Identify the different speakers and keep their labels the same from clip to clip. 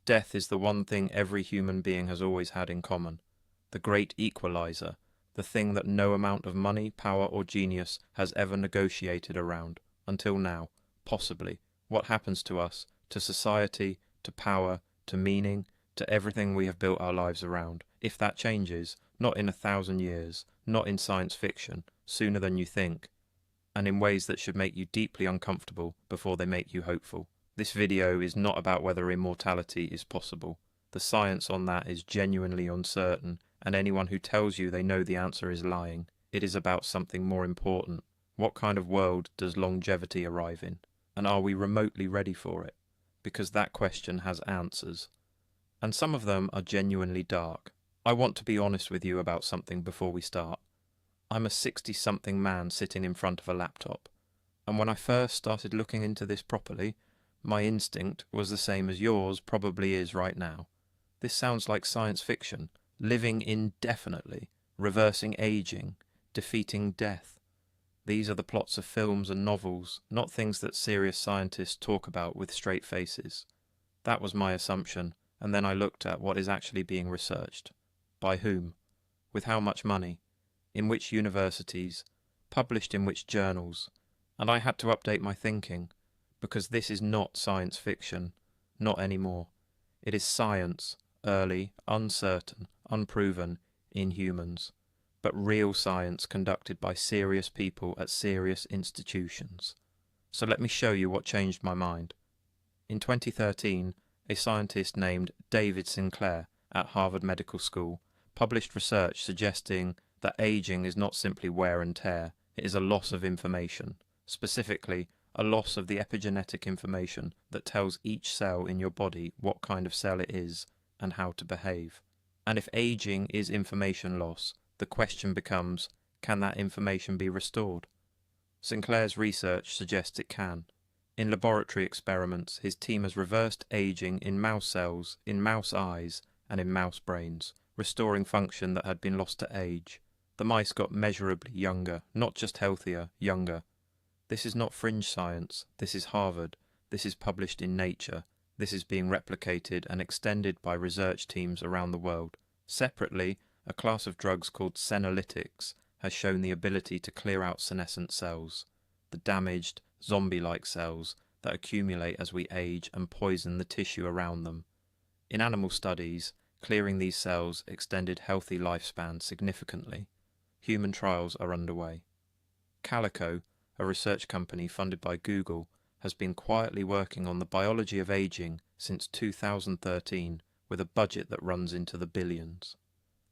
Speaker 1: Death is the one thing every human being has always had in common. The great equalizer, the thing that no amount of money, power, or genius has ever negotiated around, until now, possibly. What happens to us, to society, to power, to meaning, to everything we have built our lives around, if that changes, not in 1,000 years, not in science fiction, sooner than you think, and in ways that should make you deeply uncomfortable before they make you hopeful. This video is not about whether immortality is possible. The science on that is genuinely uncertain, and anyone who tells you they know the answer is lying. It is about something more important. What kind of world does longevity arrive in? And are we remotely ready for it? Because that question has answers. And some of them are genuinely dark. I want to be honest with you about something before we start. I'm a 60-something man sitting in front of a laptop. And when I first started looking into this properly, my instinct was the same as yours probably is right now. This sounds like science fiction. Living indefinitely, reversing aging, defeating death. These are the plots of films and novels, not things that serious scientists talk about with straight faces. That was my assumption, and then I looked at what is actually being researched. By whom? With how much money? In which universities? Published in which journals? And I had to update my thinking, because this is not science fiction, not anymore. It is science, early, uncertain, unproven, in humans, but real science conducted by serious people at serious institutions. So let me show you what changed my mind. In 2013, a scientist named David Sinclair at Harvard Medical School published research suggesting that aging is not simply wear and tear, it is a loss of information, specifically a loss of the epigenetic information that tells each cell in your body what kind of cell it is and how to behave. And if aging is information loss, the question becomes, can that information be restored? Sinclair's research suggests it can. In laboratory experiments, his team has reversed aging in mouse cells, in mouse eyes, and in mouse brains, restoring function that had been lost to age. The mice got measurably younger, not just healthier, younger. This is not fringe science, this is Harvard, this is published in Nature, this is being replicated and extended by research teams around the world. Separately, a class of drugs called senolytics has shown the ability to clear out senescent cells, the damaged, zombie-like cells that accumulate as we age and poison the tissue around them. In animal studies, clearing these cells extended healthy lifespans significantly. Human trials are underway. Calico, a research company funded by Google, has been quietly working on the biology of aging since 2013 with a budget that runs into the billions.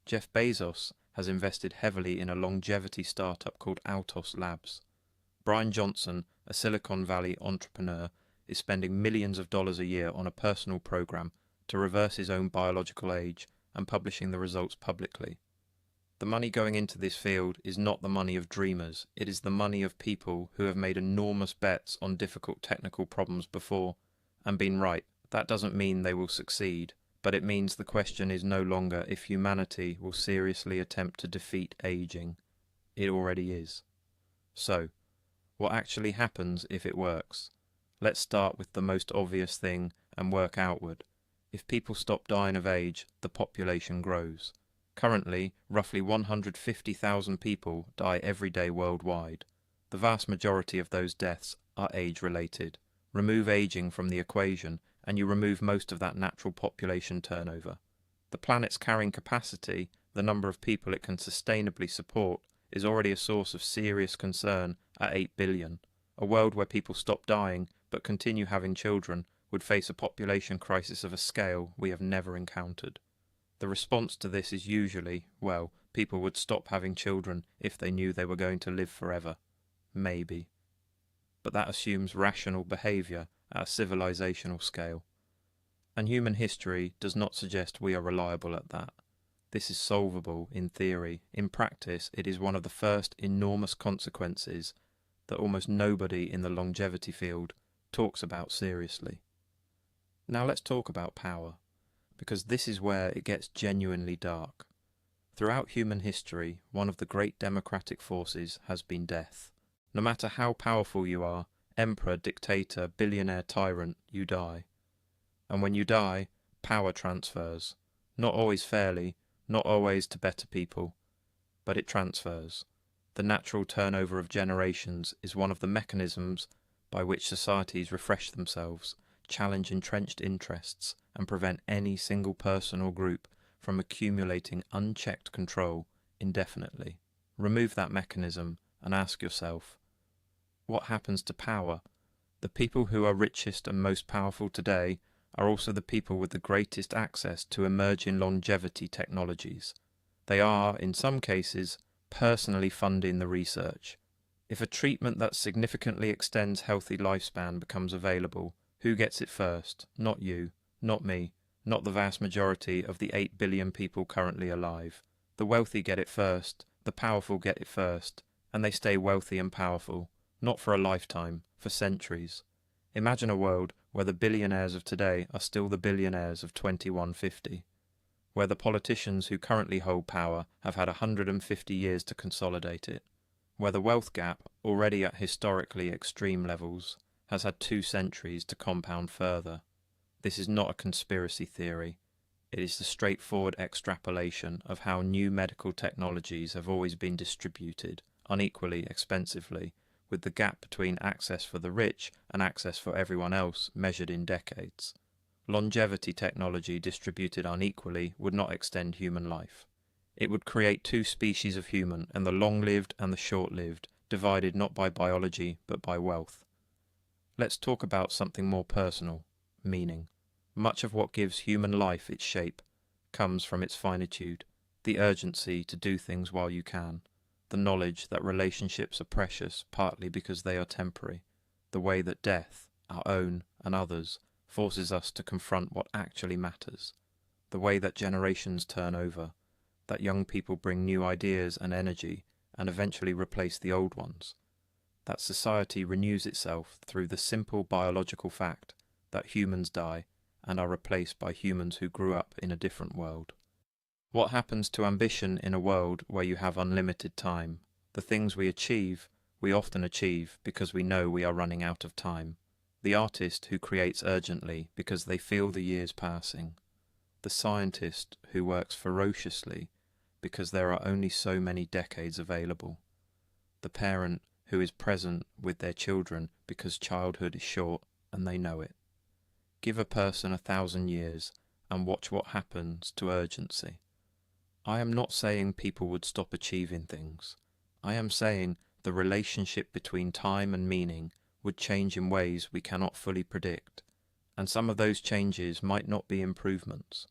Speaker 1: Jeff Bezos has invested heavily in a longevity startup called Altos Labs. Bryan Johnson, a Silicon Valley entrepreneur, is spending millions of dollars a year on a personal program to reverse his own biological age and publishing the results publicly. The money going into this field is not the money of dreamers, it is the money of people who have made enormous bets on difficult technical problems before and been right. That doesn't mean they will succeed, but it means the question is no longer if humanity will seriously attempt to defeat aging. It already is. So, what actually happens if it works? Let's start with the most obvious thing and work outward. If people stop dying of age, the population grows. Currently, roughly 150,000 people die every day worldwide. The vast majority of those deaths are age-related. Remove aging from the equation, and you remove most of that natural population turnover. The planet's carrying capacity, the number of people it can sustainably support, is already a source of serious concern at 8 billion. A world where people stop dying but continue having children would face a population crisis of a scale we have never encountered. The response to this is usually, well, people would stop having children if they knew they were going to live forever. Maybe. But that assumes rational behaviour at a civilizational scale. And human history does not suggest we are reliable at that. This is solvable in theory. In practice, it is one of the first enormous consequences that almost nobody in the longevity field talks about seriously. Now let's talk about power, because this is where it gets genuinely dark. Throughout human history, one of the great democratic forces has been death. No matter how powerful you are, emperor, dictator, billionaire, tyrant, you die. And when you die, Power transfers. Not always fairly, not always to better people, but it transfers. The natural turnover of generations is one of the mechanisms by which societies refresh themselves, challenge entrenched interests, and prevent any single person or group from accumulating unchecked control indefinitely. Remove that mechanism and ask yourself, what happens to power? The people who are richest and most powerful today are also the people with the greatest access to emerging longevity technologies. They are, in some cases, personally funding the research. If a treatment that significantly extends healthy lifespan becomes available, who gets it first? Not you, not me, not the vast majority of the 8 billion people currently alive. The wealthy get it first, the powerful get it first, and they stay wealthy and powerful, not for a lifetime, for centuries. Imagine a world where the billionaires of today are still the billionaires of 2150, where the politicians who currently hold power have had 150 years to consolidate it, where the wealth gap, already at historically extreme levels, has had 2 centuries to compound further. This is not a conspiracy theory. It is the straightforward extrapolation of how new medical technologies have always been distributed, unequally expensively, with the gap between access for the rich and access for everyone else measured in decades. Longevity technology distributed unequally would not extend human life. It would create 2 species of human, and the long-lived and the short-lived, divided not by biology but by wealth. Let's talk about something more personal, meaning. Much of what gives human life its shape comes from its finitude, the urgency to do things while you can, the knowledge that relationships are precious partly because they are temporary, the way that death, our own and others, forces us to confront what actually matters, the way that generations turn over, that young people bring new ideas and energy and eventually replace the old ones, that society renews itself through the simple biological fact that humans die and are replaced by humans who grew up in a different world. What happens to ambition in a world where you have unlimited time? The things we achieve, we often achieve because we know we are running out of time. The artist who creates urgently because they feel the years passing. The scientist who works ferociously because there are only so many decades available. The parent who is present with their children because childhood is short and they know it. Give a person 1,000 years and watch what happens to urgency. I am not saying people would stop achieving things. I am saying the relationship between time and meaning would change in ways we cannot fully predict, and some of those changes might not be improvements.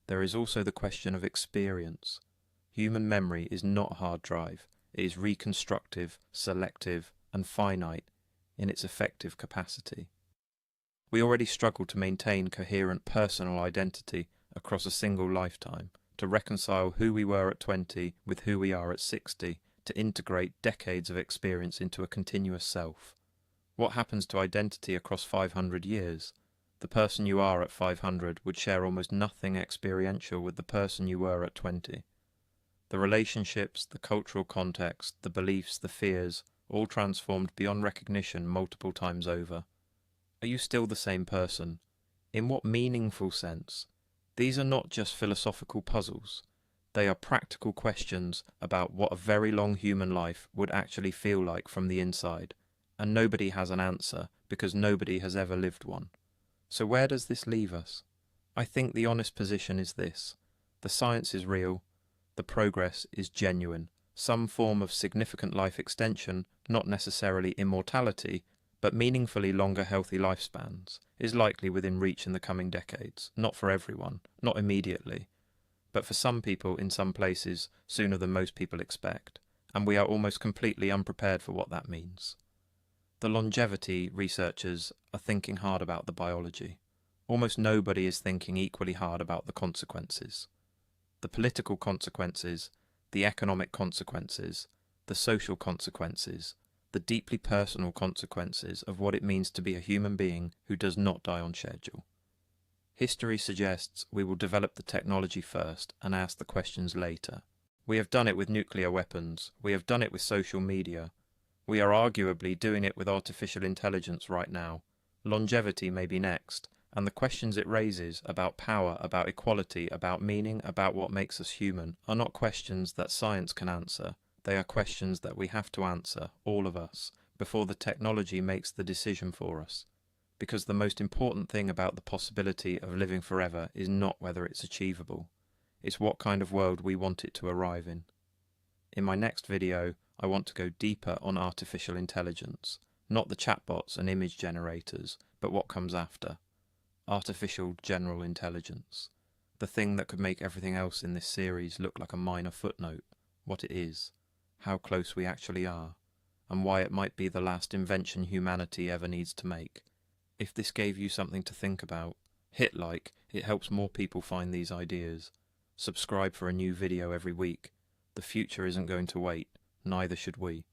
Speaker 1: There is also the question of experience. Human memory is not a hard drive. It is reconstructive, selective, and finite in its effective capacity. We already struggle to maintain coherent personal identity across a single lifetime, to reconcile who we were at 20 with who we are at 60, to integrate decades of experience into a continuous self. What happens to identity across 500 years? The person you are at 500 would share almost nothing experiential with the person you were at 20. The relationships, the cultural context, the beliefs, the fears, all transformed beyond recognition multiple times over. Are you still the same person? In what meaningful sense? These are not just philosophical puzzles. They are practical questions about what a very long human life would actually feel like from the inside, and nobody has an answer because nobody has ever lived one. So where does this leave us? I think the honest position is this. The science is real. The progress is genuine. Some form of significant life extension, not necessarily immortality, but meaningfully longer healthy lifespans, is likely within reach in the coming decades. Not for everyone, not immediately, but for some people in some places sooner than most people expect, and we are almost completely unprepared for what that means. The longevity researchers are thinking hard about the biology. Almost nobody is thinking equally hard about the consequences. The political consequences, the economic consequences, the social consequences, the deeply personal consequences of what it means to be a human being who does not die on schedule. History suggests we will develop the technology first and ask the questions later. We have done it with nuclear weapons. We have done it with social media. We are arguably doing it with artificial intelligence right now. Longevity may be next, And the questions it raises about power, about equality, about meaning, about what makes us human, are not questions that science can answer. They are questions that we have to answer, all of us, before the technology makes the decision for us. Because the most important thing about the possibility of living forever is not whether it's achievable. It's what kind of world we want it to arrive in. In my next video, I want to go deeper on artificial intelligence, not the chatbots and image generators, but what comes after. Artificial general intelligence. The thing that could make everything else in this series look like a minor footnote. What it is, how close we actually are, and why it might be the last invention humanity ever needs to make. If this gave you something to think about, hit like, it helps more people find these ideas. Subscribe for a new video every week. The future isn't going to wait, neither should we.